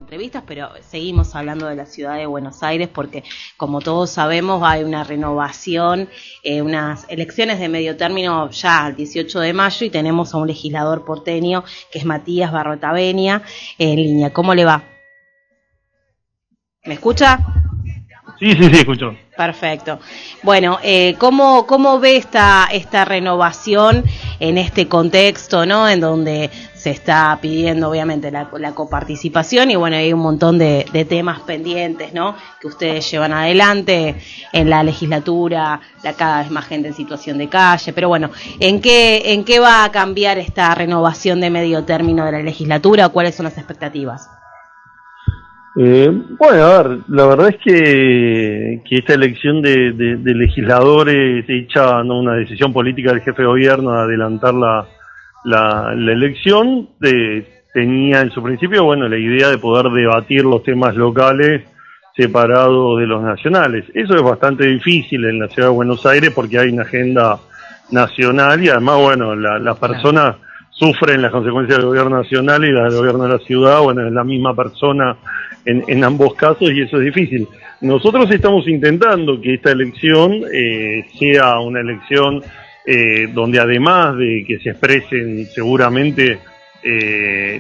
entrevistas, pero seguimos hablando de la ciudad de Buenos Aires porque, como todos sabemos, hay una renovación, unas elecciones de medio término ya el 18 de mayo y tenemos a un legislador porteño que es Matías Barrotavenia en línea. ¿Cómo le va? ¿Me escucha? Sí, escucho. Perfecto. Bueno, ¿cómo ve esta renovación en este contexto, ¿no? En donde se está pidiendo, obviamente, la coparticipación y, bueno, hay un montón de temas pendientes, ¿no? Que ustedes llevan adelante en la legislatura, cada vez más gente en situación de calle. Pero, bueno, ¿en qué va a cambiar esta renovación de medio término de la legislatura? ¿Cuáles son las expectativas? Bueno, a ver, la verdad es que esta elección de legisladores hecha, no, una decisión política del jefe de gobierno de adelantar la elección, tenía en su principio, bueno, la idea de poder debatir los temas locales separados de los nacionales. Eso es bastante difícil en la ciudad de Buenos Aires porque hay una agenda nacional y además, bueno, las personas sufren las consecuencias del gobierno nacional y las del gobierno de la ciudad, bueno, es la misma persona en ambos casos y eso es difícil. Nosotros estamos intentando que esta elección sea una elección donde además de que se expresen seguramente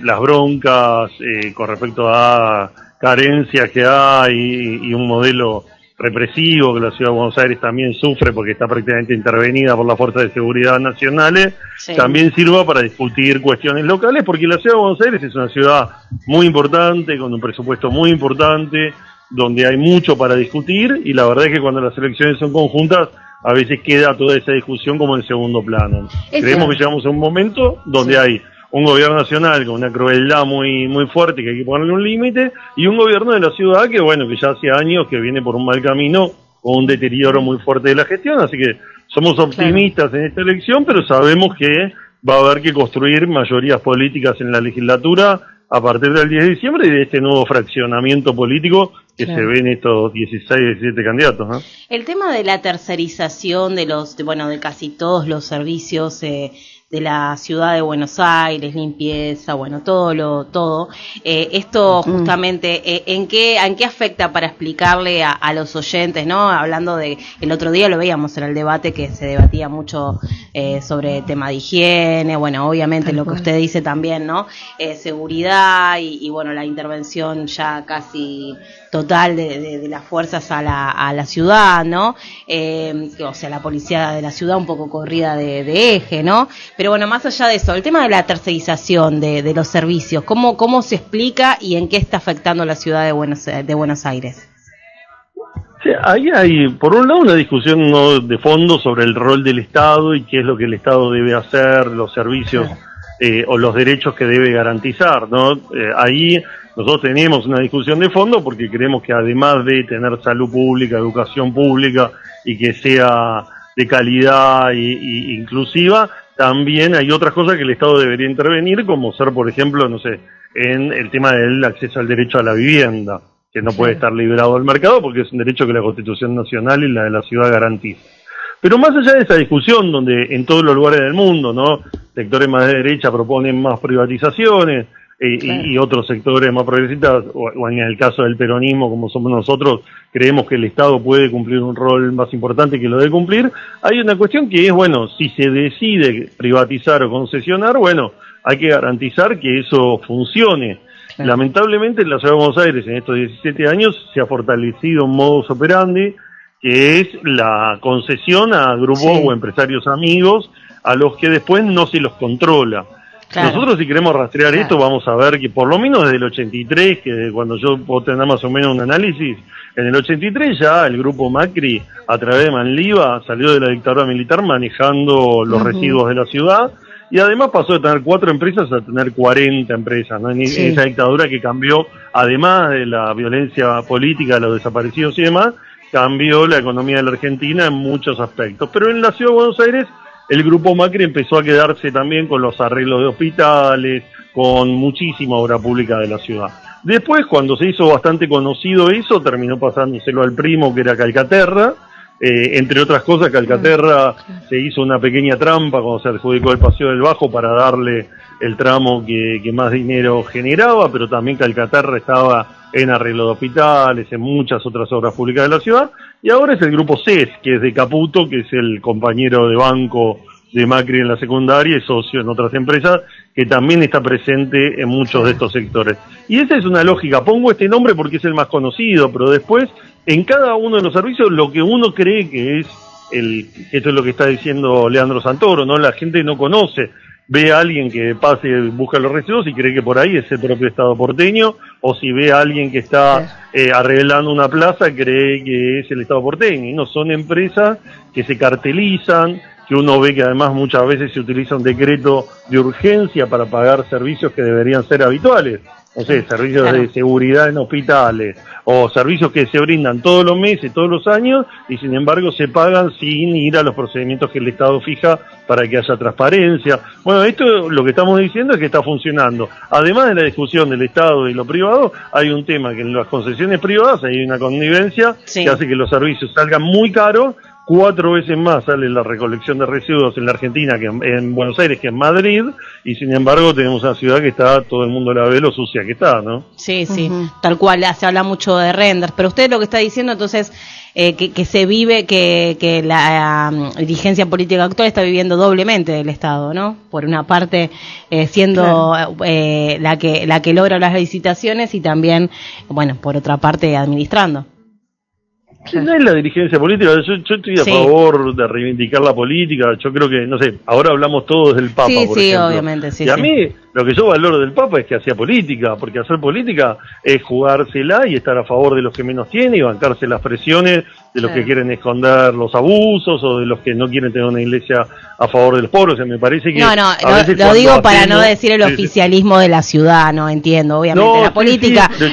las broncas con respecto a carencias que hay y un modelo represivo que la ciudad de Buenos Aires también sufre porque está prácticamente intervenida por las fuerzas de seguridad nacionales, sí, también sirva para discutir cuestiones locales, porque la ciudad de Buenos Aires es una ciudad muy importante, con un presupuesto muy importante, donde hay mucho para discutir, y la verdad es que cuando las elecciones son conjuntas, a veces queda toda esa discusión como en segundo plano. Creemos que llegamos a un momento donde hay un gobierno nacional con una crueldad muy fuerte que hay que ponerle un límite, y un gobierno de la ciudad que, bueno, que ya hace años que viene por un mal camino, con un deterioro muy fuerte de la gestión, así que somos optimistas en esta elección, pero sabemos que va a haber que construir mayorías políticas en la legislatura a partir del 10 de diciembre y de este nuevo fraccionamiento político que se ve en estos 16, 17 candidatos, ¿no? El tema de la tercerización de casi todos los servicios de la ciudad de Buenos Aires, limpieza, bueno, todo. Esto justamente, ¿en qué afecta para explicarle a los oyentes, ¿no? Hablando el otro día lo veíamos en el debate que se debatía mucho sobre tema de higiene, bueno, obviamente lo que usted dice también, ¿no? Seguridad y bueno, la intervención ya casi total de las fuerzas a la ciudad, ¿no? O sea, la policía de la ciudad un poco corrida de eje, ¿no? Pero bueno, más allá de eso, el tema de la tercerización de los servicios, ¿cómo se explica y en qué está afectando a la ciudad de Buenos Aires? Sí, ahí hay, por un lado, una discusión no de fondo sobre el rol del Estado y qué es lo que el Estado debe hacer, los servicios o los derechos que debe garantizar, ¿no? Ahí nosotros tenemos una discusión de fondo porque creemos que además de tener salud pública, educación pública y que sea de calidad e inclusiva, también hay otras cosas que el Estado debería intervenir, como ser, por ejemplo, no sé, en el tema del acceso al derecho a la vivienda, que no puede estar liberado al mercado porque es un derecho que la Constitución Nacional y la de la ciudad garantiza. Pero más allá de esa discusión, donde en todos los lugares del mundo, ¿no?, sectores más de derecha proponen más privatizaciones y otros sectores más progresistas, o en el caso del peronismo, como somos nosotros, creemos que el Estado puede cumplir un rol más importante que lo debe cumplir. Hay una cuestión que es, bueno, si se decide privatizar o concesionar, bueno, hay que garantizar que eso funcione. Lamentablemente en la ciudad de Buenos Aires en estos 17 años se ha fortalecido un modus operandi que es la concesión a grupos o empresarios amigos a los que después no se los controla. Nosotros, si queremos rastrear esto, vamos a ver que por lo menos desde el 83, que cuando yo puedo tener más o menos un análisis, en el 83 ya el grupo Macri, a través de Manliva, salió de la dictadura militar manejando los residuos de la ciudad, y además pasó de tener 4 empresas a tener 40 empresas, ¿no? En esa dictadura que cambió, además de la violencia política, los desaparecidos y demás, cambió la economía de la Argentina en muchos aspectos. Pero en la ciudad de Buenos Aires, el grupo Macri empezó a quedarse también con los arreglos de hospitales, con muchísima obra pública de la ciudad. Después, cuando se hizo bastante conocido eso, terminó pasándoselo al primo, que era Calcaterra, Entre otras cosas, Calcaterra se hizo una pequeña trampa cuando se adjudicó el Paseo del Bajo para darle el tramo que más dinero generaba, pero también Calcaterra estaba en arreglo de hospitales, en muchas otras obras públicas de la ciudad, y ahora es el grupo CES, que es de Caputo, que es el compañero de banco de Macri en la secundaria y socio en otras empresas, que también está presente en muchos de estos sectores. Y esa es una lógica, pongo este nombre porque es el más conocido, pero después, en cada uno de los servicios, lo que uno cree que es esto es lo que está diciendo Leandro Santoro, ¿no? La gente no conoce, ve a alguien que pase, busca los residuos y cree que por ahí es el propio Estado porteño, o si ve a alguien que está arreglando una plaza, cree que es el Estado porteño, y no, son empresas que se cartelizan, que uno ve que además muchas veces se utiliza un decreto de urgencia para pagar servicios que deberían ser habituales, no sé, servicios de seguridad en hospitales, o servicios que se brindan todos los meses, todos los años, y sin embargo se pagan sin ir a los procedimientos que el Estado fija para que haya transparencia. Bueno, esto lo que estamos diciendo es que está funcionando. Además de la discusión del Estado y lo privado, hay un tema que en las concesiones privadas hay una connivencia que hace que los servicios salgan muy caros. 4 veces más sale la recolección de residuos en la Argentina que en Buenos Aires que en Madrid, y sin embargo tenemos una ciudad que está, todo el mundo la ve lo sucia que está, ¿no? Sí, tal cual, se habla mucho de renders, pero usted lo que está diciendo entonces, que se vive, que la dirigencia política actual está viviendo doblemente del Estado, ¿no? Por una parte siendo la que logra las licitaciones y también, bueno, por otra parte administrando. No es la dirigencia política, yo estoy a favor de reivindicar la política, yo creo que, no sé, ahora hablamos todos del Papa, por ejemplo. Obviamente, y a mí, lo que yo valoro del Papa es que hacía política, porque hacer política es jugársela y estar a favor de los que menos tienen y bancarse las presiones de los que quieren esconder los abusos o de los que no quieren tener una iglesia a favor de los pobres. O sea, me parece que... lo digo para no decir el oficialismo de la ciudad, no entiendo, obviamente.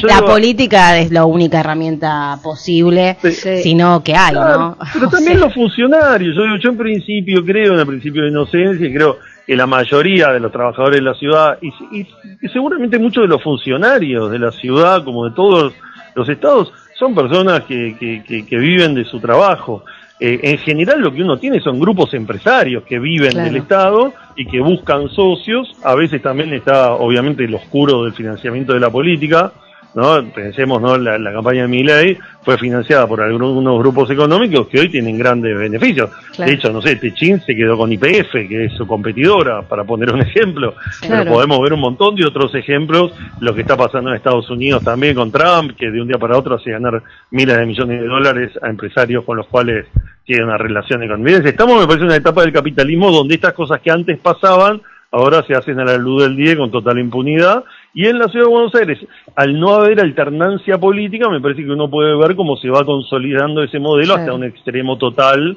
La política es la única herramienta posible, sino que hay, ¿no? Pero también los funcionarios, yo en principio creo, en el principio de inocencia, creo que la mayoría de los trabajadores de la ciudad y seguramente muchos de los funcionarios de la ciudad, como de todos los estados, son personas que viven de su trabajo. En general lo que uno tiene son grupos empresarios que viven del Estado y que buscan socios. A veces también está obviamente el oscuro del financiamiento de la política, ¿no? Pensemos, ¿no? La campaña de Milei fue financiada por algunos grupos económicos que hoy tienen grandes beneficios. De hecho, no sé, Techín se quedó con YPF, que es su competidora, para poner un ejemplo. Pero podemos ver un montón de otros ejemplos, lo que está pasando en Estados Unidos también con Trump, que de un día para otro hace ganar miles de millones de dólares a empresarios con los cuales tiene una relación de convivencia. Estamos, me parece, en una etapa del capitalismo donde estas cosas que antes pasaban ahora se hacen a la luz del día con total impunidad. Y en la ciudad de Buenos Aires, al no haber alternancia política, me parece que uno puede ver cómo se va consolidando ese modelo hasta un extremo total,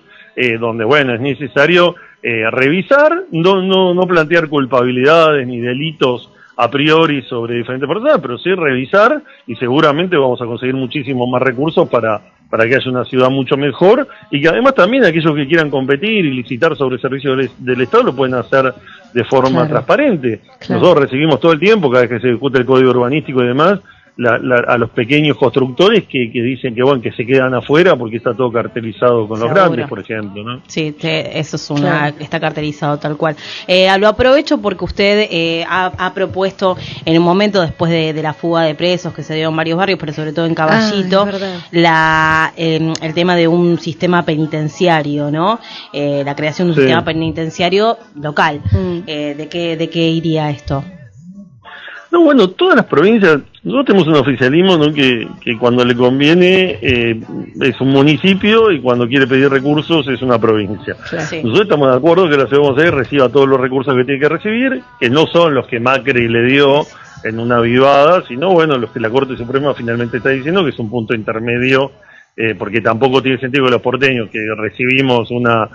donde, bueno, es necesario revisar, no plantear culpabilidades ni delitos a priori sobre diferentes personas, pero sí revisar, y seguramente vamos a conseguir muchísimos más recursos para que haya una ciudad mucho mejor, y que además también aquellos que quieran competir y licitar sobre servicios del Estado lo pueden hacer de forma transparente. Nosotros recibimos todo el tiempo, cada vez que se discute el código urbanístico y demás, a los pequeños constructores que dicen que bueno, que se quedan afuera porque está todo cartelizado con los grandes, por ejemplo, ¿no? Sí, eso es está cartelizado tal cual. Lo aprovecho porque usted ha propuesto en un momento después de la fuga de presos que se dio en varios barrios, pero sobre todo en Caballito, el tema de un sistema penitenciario, ¿no? La creación de un sistema penitenciario local. ¿De qué iría esto? No, bueno, todas las provincias, nosotros tenemos un oficialismo, ¿no? que cuando le conviene es un municipio y cuando quiere pedir recursos es una provincia. Nosotros estamos de acuerdo que la ciudad de Buenos Aires reciba todos los recursos que tiene que recibir, que no son los que Macri le dio en una vivada, sino bueno, los que la Corte Suprema finalmente está diciendo que es un punto intermedio, porque tampoco tiene sentido que los porteños que recibimos una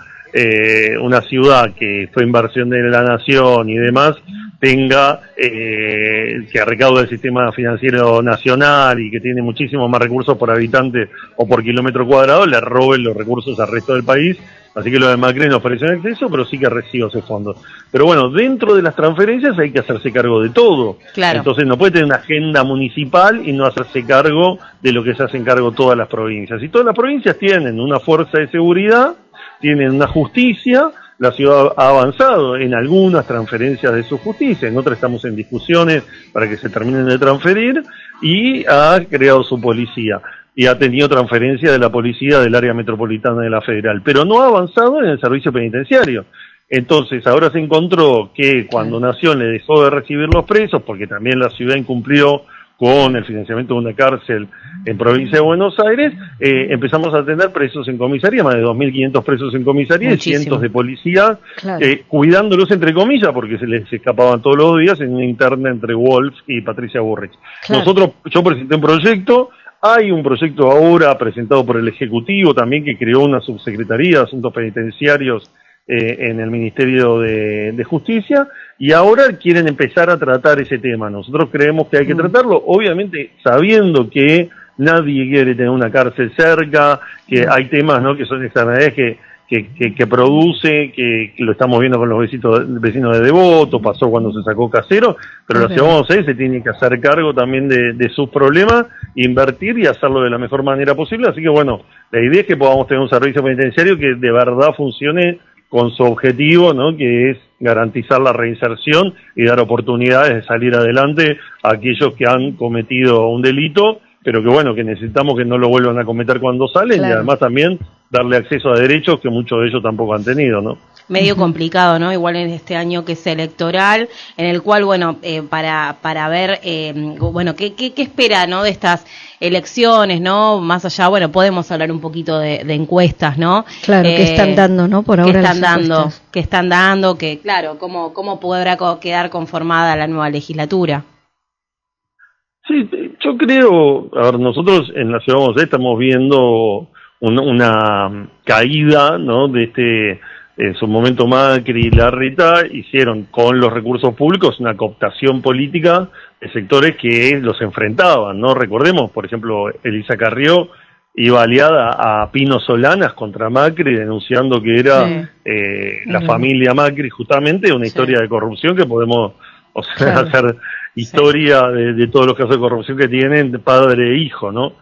ciudad que fue inversión de la nación y demás, tenga que recauda el sistema financiero nacional y que tiene muchísimos más recursos por habitante o por kilómetro cuadrado, le roben los recursos al resto del país, Así que lo de Macri no ofreció en exceso, pero sí que recibe esos fondos. Pero bueno, dentro de las transferencias hay que hacerse cargo de todo. Claro. Entonces no puede tener una agenda municipal y no hacerse cargo de lo que se hacen cargo todas las provincias. Y todas las provincias tienen una fuerza de seguridad, tienen una justicia. La ciudad ha avanzado en algunas transferencias de su justicia, en otras estamos en discusiones para que se terminen de transferir, y ha creado su policía. Y ha tenido transferencia de la policía del área metropolitana de la Federal, pero no ha avanzado en el servicio penitenciario. Entonces ahora se encontró que cuando Nación le dejó de recibir los presos, porque también la ciudad incumplió con el financiamiento de una cárcel en provincia de Buenos Aires, empezamos a tener presos en comisaría, más de 2.500 presos en comisaría. Muchísimo. Y cientos de policías, claro, cuidándolos entre comillas, porque se les escapaban todos los días en una interna entre Wolf y Patricia Bullrich. Claro. Yo presenté un proyecto. Hay un proyecto ahora presentado por el Ejecutivo también que creó una subsecretaría de Asuntos Penitenciarios en el Ministerio de Justicia, y ahora quieren empezar a tratar ese tema. Nosotros creemos que hay que tratarlo, obviamente sabiendo que nadie quiere tener una cárcel cerca, que hay temas, ¿no?, que son externalidades que produce, que lo estamos viendo con los vecinos de Devoto, pasó cuando se sacó Casero, pero la ciudad de Buenos Aires se tiene que hacer cargo también de sus problemas, invertir y hacerlo de la mejor manera posible. Así que bueno, la idea es que podamos tener un servicio penitenciario que de verdad funcione con su objetivo, ¿no?, que es garantizar la reinserción y dar oportunidades de salir adelante a aquellos que han cometido un delito, pero que bueno, que necesitamos que no lo vuelvan a cometer cuando salen, claro, y además también darle acceso a derechos que muchos de ellos tampoco han tenido, ¿no? Medio complicado, ¿no? Igual en este año que es electoral, en el cual, bueno, para ver, bueno, ¿qué espera, ¿no?, de estas elecciones, ¿no? Más allá, bueno, podemos hablar un poquito de encuestas, ¿no? Claro, ¿qué están dando, no? Por ahora ¿Qué están dando? Que, claro, ¿cómo podrá quedar conformada la nueva legislatura? Sí, yo creo, a ver, nosotros en la Ciudad de Buenos Aires estamos viendo una caída, ¿no?, de en su momento Macri y Larreta hicieron con los recursos públicos una cooptación política de sectores que los enfrentaban, ¿no? Recordemos, por ejemplo, Elisa Carrió iba aliada a Pino Solanas contra Macri, denunciando que era la familia Macri, justamente, una historia de corrupción que podemos, o sea, hacer historia de todos los casos de corrupción que tienen de padre e hijo, ¿no?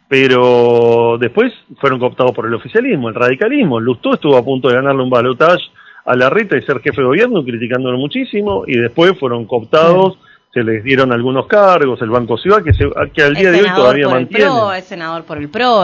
Pero después fueron cooptados por el oficialismo, el radicalismo. Lustó estuvo a punto de ganarle un balotaje a Larreta y ser jefe de gobierno, criticándolo muchísimo, y después fueron cooptados, se les dieron algunos cargos, el Banco Ciudad, que al día de hoy todavía mantiene. Es senador por el PRO,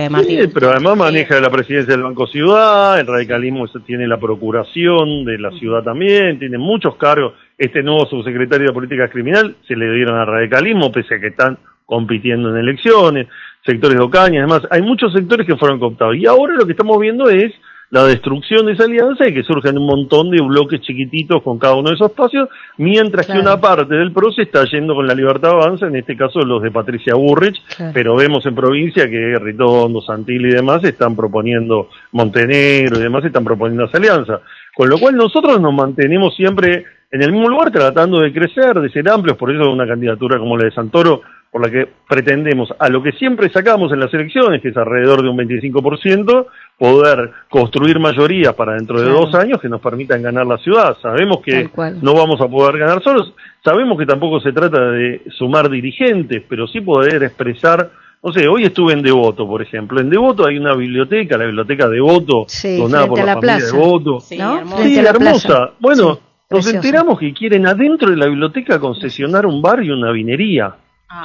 Martín. Sí, pero además maneja la presidencia del Banco Ciudad, el radicalismo tiene la procuración de la ciudad también, tiene muchos cargos. Este nuevo subsecretario de Política Criminal se le dieron al radicalismo, pese a que están compitiendo en elecciones, sectores de Ocaña, además, hay muchos sectores que fueron cooptados. Y ahora lo que estamos viendo es la destrucción de esa alianza y que surgen un montón de bloques chiquititos con cada uno de esos espacios, mientras que una parte del PRO se está yendo con la Libertad Avanza, en este caso los de Patricia Bullrich, pero vemos en provincia que Ritondo, Santilli y demás están proponiendo, Montenegro y demás están proponiendo esa alianza. Con lo cual nosotros nos mantenemos siempre en el mismo lugar, tratando de crecer, de ser amplios, por eso una candidatura como la de Santoro, por la que pretendemos, a lo que siempre sacamos en las elecciones, que es alrededor de un 25%, poder construir mayorías para dentro de 2 años que nos permitan ganar la ciudad. Sabemos que no vamos a poder ganar solos, sabemos que tampoco se trata de sumar dirigentes, pero sí poder expresar. No sé, hoy estuve en Devoto, por ejemplo. En Devoto hay una biblioteca, la biblioteca Devoto, donada por la familia Devoto. Sí, ¿no? Sí, hermosa. Bueno, nos enteramos que quieren adentro de la biblioteca concesionar un bar y una vinería.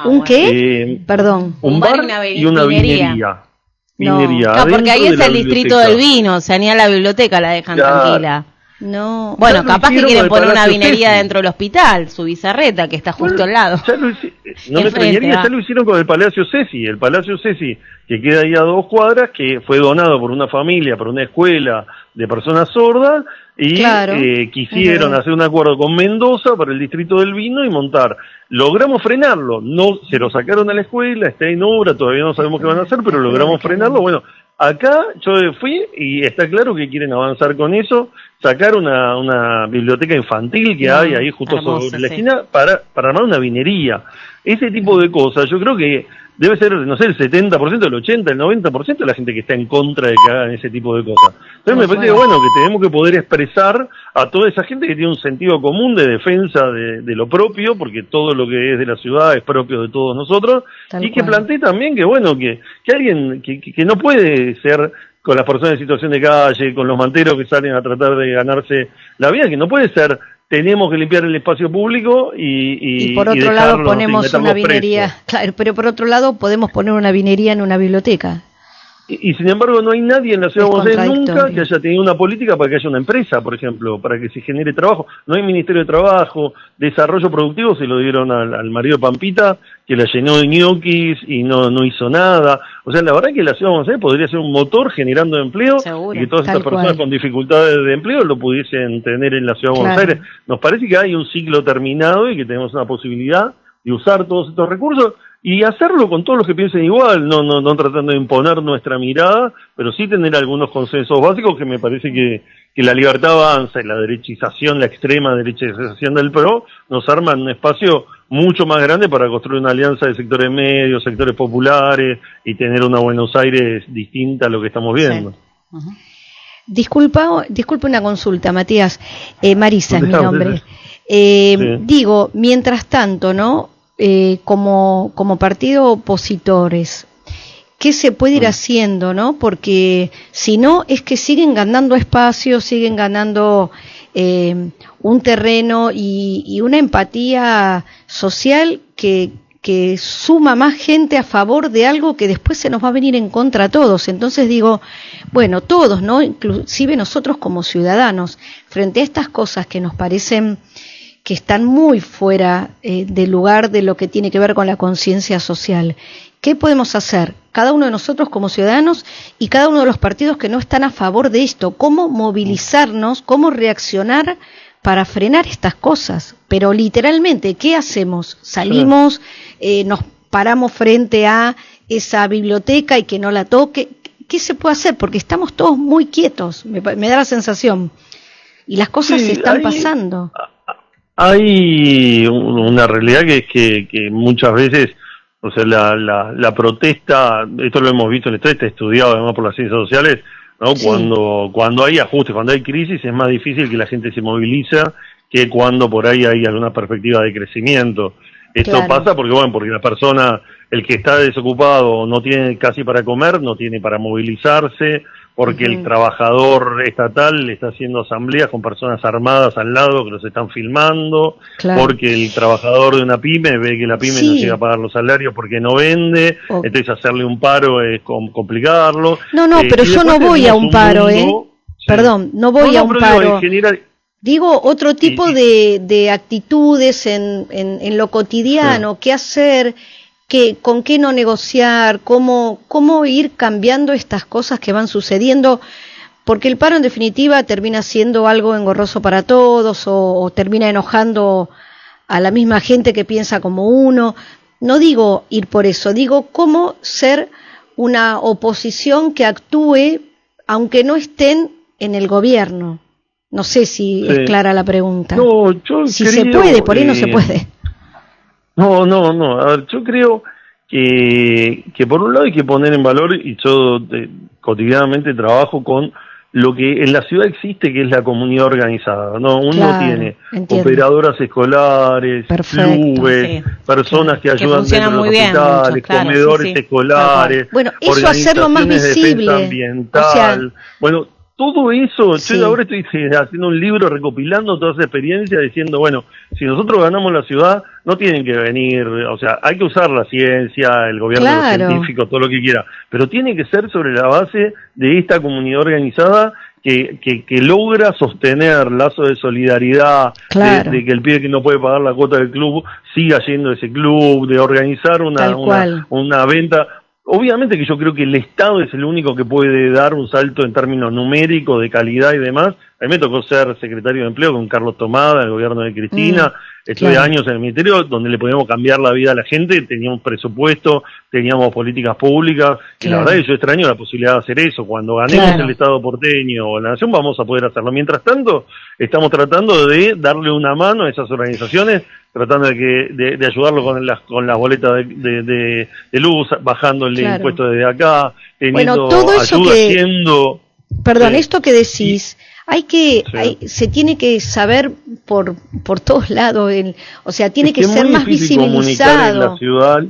¿Un qué? Perdón. Un bar y una vinería. Minería. No, porque ahí es el distrito del vino, o sea, ni a la biblioteca la dejan tranquila. No. Bueno, capaz que quieren poner una vinería dentro del hospital, su Bizarreta, que está justo al lado. No me extrañaría, ya lo hicieron con el Palacio Ceci. El Palacio Ceci, que queda ahí a 2 cuadras, que fue donado por una familia, por una escuela de personas sordas, y quisieron hacer un acuerdo con Mendoza para el distrito del vino y montar. Logramos frenarlo, no se lo sacaron a la escuela, está en obra, todavía no sabemos qué van a hacer, pero logramos frenarlo. Bueno, acá yo fui y está claro que quieren avanzar con eso, sacar una biblioteca infantil que hay ahí justo sobre la esquina para armar una vinería. Ese tipo de cosas, yo creo que debe ser, no sé, el 70%, el 80%, el 90% de la gente que está en contra de que hagan ese tipo de cosas. Entonces me parece que, bueno, que tenemos que poder expresar a toda esa gente que tiene un sentido común de defensa de lo propio, porque todo lo que es de la ciudad es propio de todos nosotros, y que plantee también que, bueno, que alguien que no puede ser con las personas en situación de calle, con los manteros que salen a tratar de ganarse la vida, que no puede ser, tenemos que limpiar el espacio público y por otro lado ponemos una vinería, claro, pero por otro lado podemos poner una vinería en una biblioteca. Y sin embargo no hay nadie en la ciudad de Buenos Aires nunca que haya tenido una política para que haya una empresa, por ejemplo, para que se genere trabajo. No hay Ministerio de Trabajo, Desarrollo Productivo se lo dieron al marido de Pampita, que la llenó de ñoquis y no hizo nada. O sea, la verdad es que la ciudad de Buenos Aires podría ser un motor generando empleo. Seguro, y que todas estas personas con dificultades de empleo lo pudiesen tener en la ciudad de Buenos Aires. Nos parece que hay un ciclo terminado y que tenemos una posibilidad de usar todos estos recursos y hacerlo con todos los que piensen igual, no tratando de imponer nuestra mirada, pero sí tener algunos consensos básicos que me parece que la libertad avanza y la derechización, la extrema derechización del PRO, nos arman un espacio mucho más grande para construir una alianza de sectores medios, sectores populares y tener una Buenos Aires distinta a lo que estamos viendo. Sí. Disculpa una consulta, Matías. Marisa es mi nombre. Sí. Digo, mientras tanto, ¿no? Como partido opositores, ¿qué se puede ir haciendo, no? Porque si no, es que siguen ganando espacio, siguen ganando un terreno y una empatía social que suma más gente a favor de algo que después se nos va a venir en contra a todos. Entonces digo, bueno, todos, ¿no? Inclusive nosotros como ciudadanos, frente a estas cosas que nos parecen que están muy fuera del lugar de lo que tiene que ver con la conciencia social. ¿Qué podemos hacer? Cada uno de nosotros como ciudadanos y cada uno de los partidos que no están a favor de esto. ¿Cómo movilizarnos? ¿Cómo reaccionar para frenar estas cosas? Pero literalmente, ¿qué hacemos? Salimos, nos paramos frente a esa biblioteca y que no la toque. ¿Qué se puede hacer? Porque estamos todos muy quietos, me da la sensación. Y las cosas se están pasando. Hay una realidad que es que muchas veces, o sea, la protesta, esto lo hemos visto en esto, está estudiado además por las ciencias sociales, ¿no? Sí. Cuando hay ajustes, cuando hay crisis, es más difícil que la gente se moviliza que cuando por ahí hay alguna perspectiva de crecimiento. Esto pasa porque la persona, el que está desocupado no tiene casi para comer, no tiene para movilizarse, porque el trabajador estatal está haciendo asambleas con personas armadas al lado que los están filmando, porque el trabajador de una pyme ve que la pyme no llega a pagar los salarios porque no vende, entonces hacerle un paro es complicarlo. Pero yo no voy a un paro, Perdón, no voy a un paro. Digo, otro tipo de actitudes en lo cotidiano, qué hacer, con qué no negociar, cómo ir cambiando estas cosas que van sucediendo, porque el paro en definitiva termina siendo algo engorroso para todos o termina enojando a la misma gente que piensa como uno. No digo ir por eso, digo cómo ser una oposición que actúe aunque no estén en el gobierno. No sé si es clara la pregunta. Si se puede, por ahí no se puede. No. A ver, yo creo que por un lado hay que poner en valor, y yo cotidianamente trabajo con lo que en la ciudad existe, que es la comunidad organizada, ¿no? Uno tiene operadoras escolares, clubes, personas que ayudan dentro de los hospitales, comedores escolares, eso hacerlo más visible, ambiental, todo eso. Yo ahora estoy haciendo un libro recopilando toda esa experiencia, diciendo, si nosotros ganamos la ciudad, no tienen que venir, o sea, hay que usar la ciencia, el gobierno, los científicos, todo lo que quiera, pero tiene que ser sobre la base de esta comunidad organizada que logra sostener lazos de solidaridad, de que el pibe que no puede pagar la cuota del club siga yendo a ese club, de organizar una venta. Obviamente que yo creo que el Estado es el único que puede dar un salto en términos numéricos, de calidad y demás, A mí me tocó ser secretario de Empleo con Carlos Tomada, el gobierno de Cristina. Estuve años en el ministerio donde le podíamos cambiar la vida a la gente, teníamos presupuesto, teníamos políticas públicas, y la verdad es que yo extraño la posibilidad de hacer eso. Cuando ganemos el Estado porteño o la Nación vamos a poder hacerlo. Mientras tanto, estamos tratando de darle una mano a esas organizaciones, tratando de ayudarlo con las boletas de luz, bajándole impuestos desde acá, teniendo todo eso ayuda haciendo... Perdón, esto que decís... se tiene que saber por todos lados, o sea, tiene que ser más visibilizado. En la ciudad,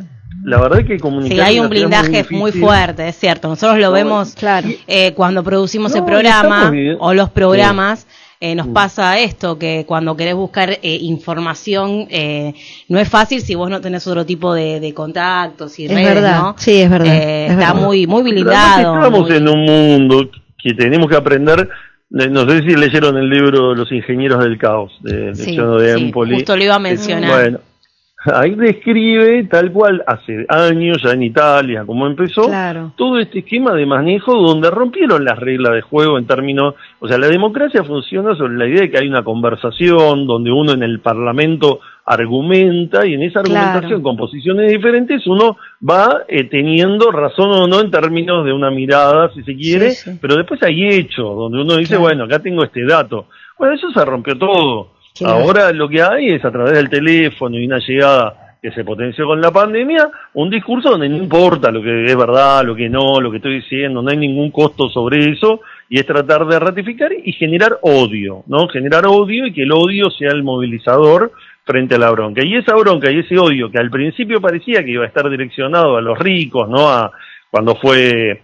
la verdad es que comunicar. Sí, hay un blindaje muy fuerte, es cierto. Nosotros lo vemos cuando producimos el programa o los programas. Nos pasa esto, que cuando querés buscar información no es fácil si vos no tenés otro tipo de contactos y redes, verdad, ¿no? Sí, es verdad. Está muy blindado. Estamos en un mundo que tenemos que aprender. No sé si leyeron el libro Los Ingenieros del Caos, de Empoli. Justo lo iba a mencionar. Bueno, ahí describe tal cual hace años ya en Italia, como empezó, todo este esquema de manejo donde rompieron las reglas de juego en términos, o sea, la democracia funciona sobre la idea de que hay una conversación donde uno en el Parlamento argumenta, y en esa argumentación con posiciones diferentes uno va teniendo razón o no en términos de una mirada, si se quiere, pero después hay hechos donde uno dice, bueno, acá tengo este dato. Bueno, eso se rompió todo. Ahora lo que hay es, a través del teléfono y una llegada que se potenció con la pandemia, un discurso donde no importa lo que es verdad, lo que no, lo que estoy diciendo, no hay ningún costo sobre eso, y es tratar de ratificar y generar odio, ¿no? Generar odio y que el odio sea el movilizador frente a la bronca. Y esa bronca y ese odio que al principio parecía que iba a estar direccionado a los ricos, ¿no? Cuando fue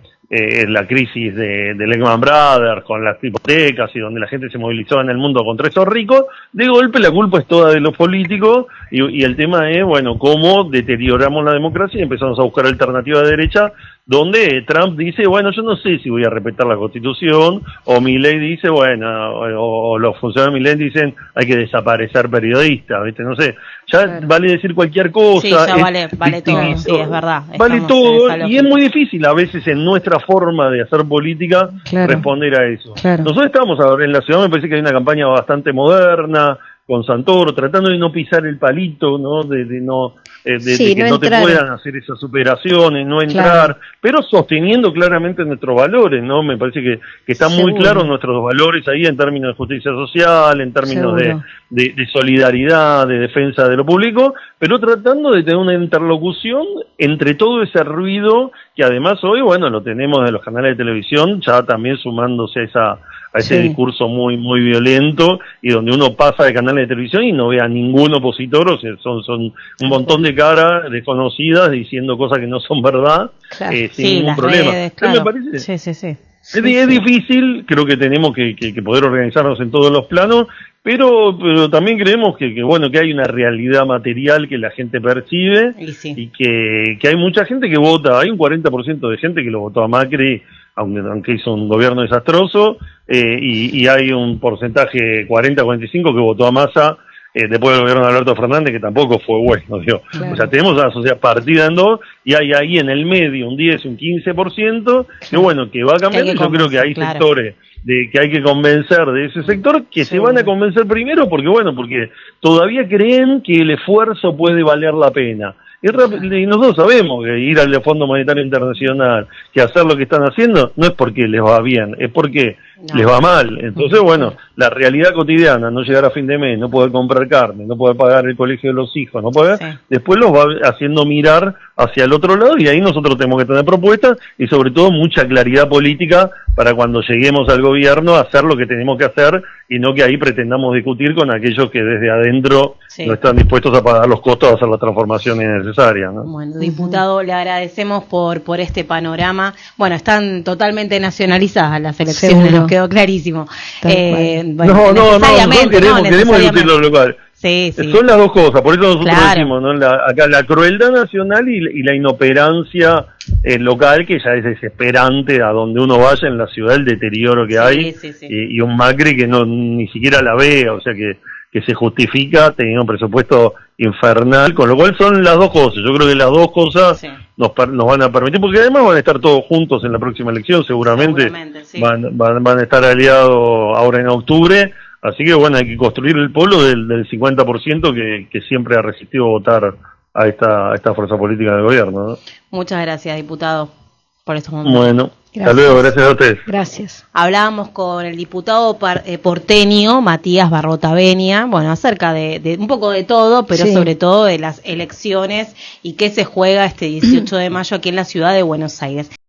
la crisis de Lehman Brothers con las hipotecas y donde la gente se movilizó en el mundo contra esos ricos, de golpe la culpa es toda de los políticos y el tema es, bueno, cómo deterioramos la democracia y empezamos a buscar alternativas de derecha donde Trump dice, bueno, yo no sé si voy a respetar la Constitución, o Milei dice, bueno, o los funcionarios de Milei dicen, hay que desaparecer periodistas, ¿viste? No sé, ya vale decir cualquier cosa. Sí, ya vale todo, sí, es verdad. Vale todo, y es muy difícil a veces en nuestra forma de hacer política responder a eso. Nosotros estamos ahora en la ciudad, me parece que hay una campaña bastante moderna, con Santoro, tratando de no pisar el palito, ¿no? De que no te puedan hacer esas operaciones, no entrar, pero sosteniendo claramente nuestros valores, ¿no? Me parece que están muy claros nuestros valores ahí en términos de justicia social, en términos de solidaridad, de defensa de lo público, pero tratando de tener una interlocución entre todo ese ruido que además hoy, bueno, lo tenemos de los canales de televisión, ya también sumándose a ese discurso muy violento, y donde uno pasa de canales de televisión y no ve a ningún opositor, o sea, son un montón de caras desconocidas diciendo cosas que no son verdad, sin ningún problema. Redes, me parece, es difícil, creo que tenemos que poder organizarnos en todos los planos, pero también creemos que bueno, que hay una realidad material que la gente percibe, y que hay mucha gente que vota, hay un 40% de gente que lo votó a Macri, aunque hizo un gobierno desastroso, y hay un porcentaje 40-45 que votó a Massa después del gobierno de Alberto Fernández, que tampoco fue bueno, digo. O sea, tenemos a la sociedad partida en dos, y hay ahí en el medio un 10, un 15%, que bueno, que va a cambiar. Yo creo que hay sectores que hay que convencer de ese sector, que se van a convencer primero porque todavía creen que el esfuerzo puede valer la pena. Y nosotros sabemos que ir al Fondo Monetario Internacional, que hacer lo que están haciendo, no es porque les va bien, es porque les va mal. Entonces, bueno, la realidad cotidiana, no llegar a fin de mes, no poder comprar carne, no poder pagar el colegio de los hijos, no poder, después los va haciendo mirar hacia el otro lado, y ahí nosotros tenemos que tener propuestas y sobre todo mucha claridad política para cuando lleguemos al gobierno hacer lo que tenemos que hacer, y no que ahí pretendamos discutir con aquellos que desde adentro no están dispuestos a pagar los costos de hacer las transformaciones necesarias, ¿no? Bueno, diputado, le agradecemos por este panorama. Bueno, están totalmente nacionalizadas las elecciones, nos quedó clarísimo. Bueno, no queremos discutir lo local. Son las dos cosas, por eso nosotros decimos, ¿no? Acá la crueldad nacional y la inoperancia local, que ya es desesperante a donde uno vaya en la ciudad, el deterioro que hay, y un Macri que ni siquiera la ve, o sea que que se justifica teniendo un presupuesto infernal, con lo cual son las dos cosas. Yo creo que las dos cosas sí. nos van a permitir, porque además van a estar todos juntos en la próxima elección, seguramente sí. van a estar aliados ahora en octubre, así que bueno, hay que construir el polo del 50% que siempre ha resistido votar a esta fuerza política del gobierno, ¿no? Muchas gracias, diputado, por estos momentos. Bueno, hasta luego, gracias a ustedes. Gracias. Hablábamos con el diputado porteño, Matías Barrota Benia, bueno, acerca de un poco de todo, pero sí. sobre todo de las elecciones y qué se juega este 18 de mayo aquí en la ciudad de Buenos Aires.